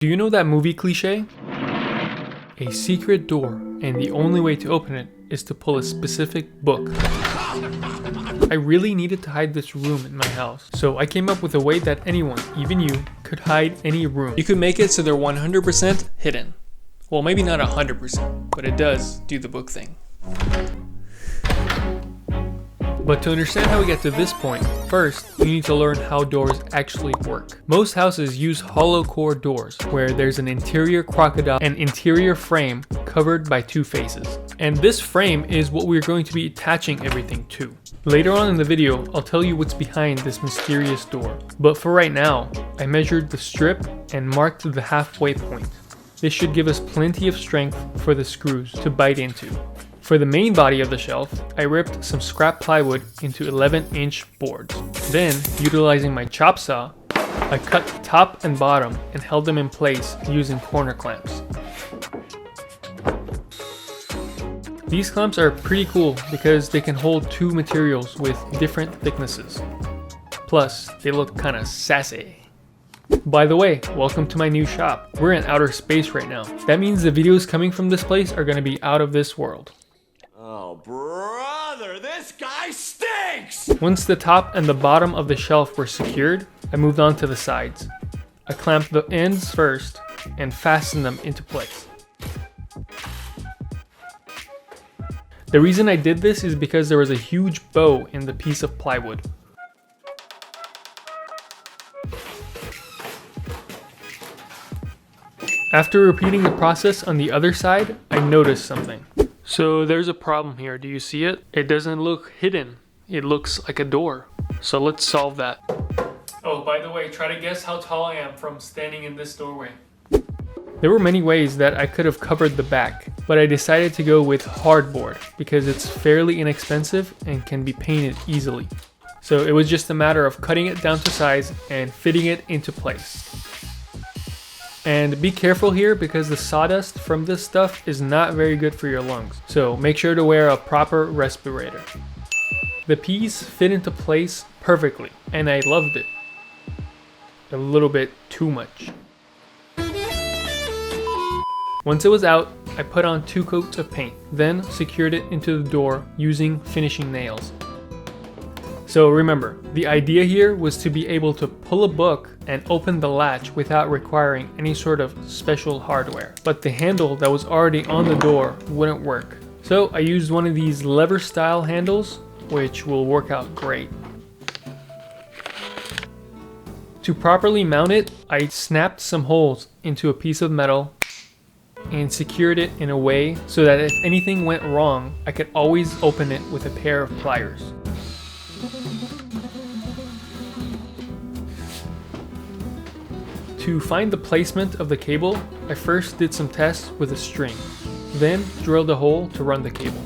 Do you know that movie cliche? A secret door, and the only way to open it is to pull a specific book. I really needed to hide this room in my house, so I came up with a way that anyone, even you, could hide any room. You could make it so they're 100% hidden. Well, maybe not 100%, but it does do the book thing. But to understand how we get to this point, first, you need to learn how doors actually work. Most houses use hollow core doors, where there's an interior crocodile and interior frame covered by two faces. And this frame is what we're going to be attaching everything to. Later on in the video, I'll tell you what's behind this mysterious door. But for right now, I measured the strip and marked the halfway point. This should give us plenty of strength for the screws to bite into. For the main body of the shelf, I ripped some scrap plywood into 11-inch boards. Then, utilizing my chop saw, I cut the top and bottom and held them in place using corner clamps. These clamps are pretty cool because they can hold two materials with different thicknesses. Plus, they look kinda sassy. By the way, welcome to my new shop. We're in outer space right now. That means the videos coming from this place are gonna be out of this world. Oh, brother, this guy stinks! Once the top and the bottom of the shelf were secured, I moved on to the sides. I clamped the ends first and fastened them into place. The reason I did this is because there was a huge bow in the piece of plywood. After repeating the process on the other side, I noticed something. So there's a problem here, do you see it? It doesn't look hidden, it looks like a door. So let's solve that. Oh, by the way, try to guess how tall I am from standing in this doorway. There were many ways that I could have covered the back, but I decided to go with hardboard because it's fairly inexpensive and can be painted easily. So it was just a matter of cutting it down to size and fitting it into place. And be careful here because the sawdust from this stuff is not very good for your lungs, so make sure to wear a proper respirator. The piece fit into place perfectly, and I loved it. A little bit too much. Once it was out, I put on 2 coats of paint, then secured it into the door using finishing nails. So remember, the idea here was to be able to pull a book and open the latch without requiring any sort of special hardware. But the handle that was already on the door wouldn't work. So I used one of these lever style handles, which will work out great. To properly mount it, I snapped some holes into a piece of metal and secured it in a way so that if anything went wrong, I could always open it with a pair of pliers. To find the placement of the cable, I first did some tests with a string, then drilled a hole to run the cable.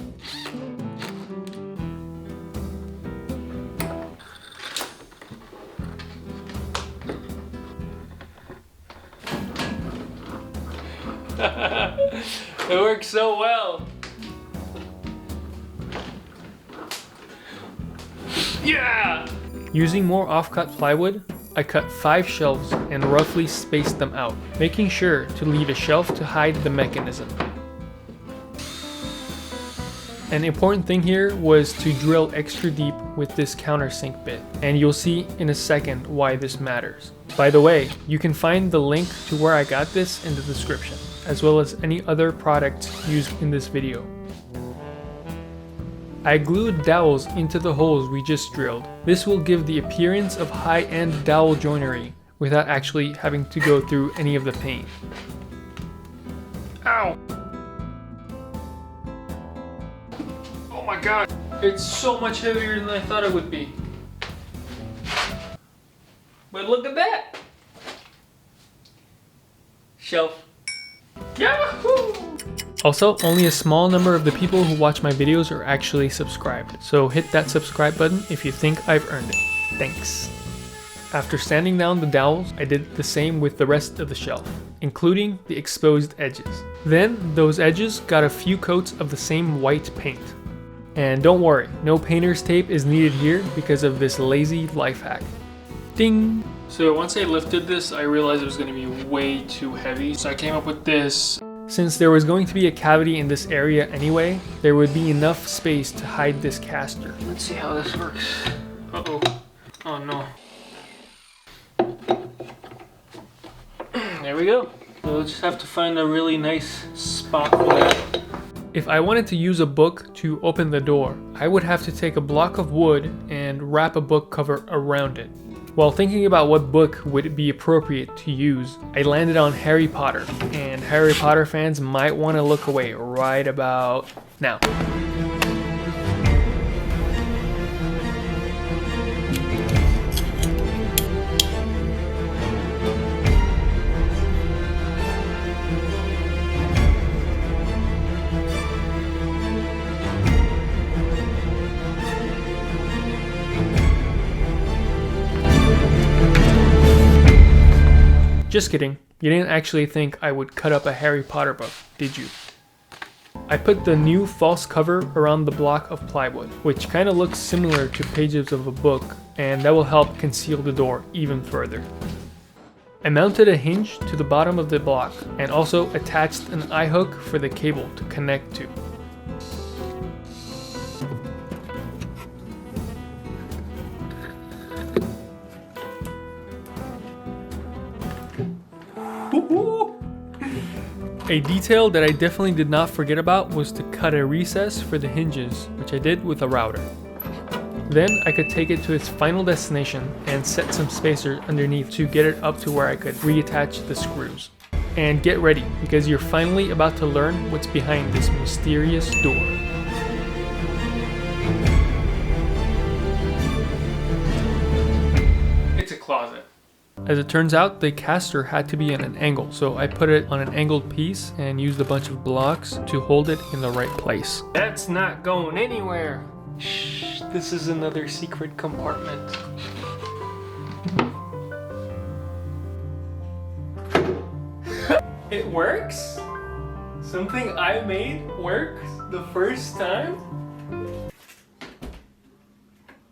It works so well! Yeah! Using more off-cut plywood, I cut 5 shelves and roughly spaced them out, making sure to leave a shelf to hide the mechanism. An important thing here was to drill extra deep with this countersink bit, and you'll see in a second why this matters. By the way, you can find the link to where I got this in the description, as well as any other products used in this video. I glued dowels into the holes we just drilled. This will give the appearance of high-end dowel joinery without actually having to go through any of the paint. Ow! Oh my god! It's so much heavier than I thought it would be. But look at that! Shelf. Yahoo! Also, only a small number of the people who watch my videos are actually subscribed, so hit that subscribe button if you think I've earned it. Thanks. After sanding down the dowels, I did the same with the rest of the shelf, including the exposed edges. Then, those edges got a few coats of the same white paint. And don't worry, no painter's tape is needed here because of this lazy life hack. Ding! So once I lifted this, I realized it was going to be way too heavy. So I came up with this. Since there was going to be a cavity in this area anyway, there would be enough space to hide this caster. Let's see how this works. Uh-oh. Oh no. There we go. So we'll just have to find a really nice spot for that. If I wanted to use a book to open the door, I would have to take a block of wood and wrap a book cover around it. While thinking about what book would be appropriate to use, I landed on Harry Potter, and Harry Potter fans might want to look away right about now. Just kidding, you didn't actually think I would cut up a Harry Potter book, did you? I put the new false cover around the block of plywood, which kind of looks similar to pages of a book, and that will help conceal the door even further. I mounted a hinge to the bottom of the block and also attached an eye hook for the cable to connect to. A detail that I definitely did not forget about was to cut a recess for the hinges, which I did with a router. Then I could take it to its final destination and set some spacers underneath to get it up to where I could reattach the screws. And get ready, because you're finally about to learn what's behind this mysterious door. It's a closet. As it turns out, the caster had to be at an angle, so I put it on an angled piece and used a bunch of blocks to hold it in the right place. That's not going anywhere! Shh, this is another secret compartment. It works? Something I made works the first time?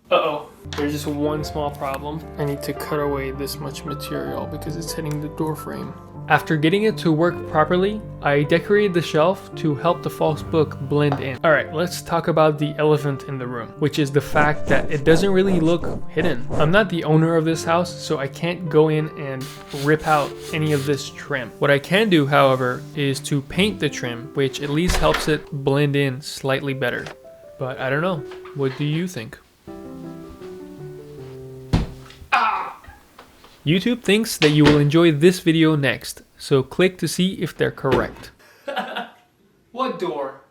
Uh-oh. There's just one small problem. I need to cut away this much material because it's hitting the door frame. After getting it to work properly, I decorated the shelf to help the false book blend in. Alright, let's talk about the elephant in the room, which is the fact that it doesn't really look hidden. I'm not the owner of this house, so I can't go in and rip out any of this trim. What I can do, however, is to paint the trim, which at least helps it blend in slightly better. But I don't know. What do you think? YouTube thinks that you will enjoy this video next, so click to see if they're correct. What door?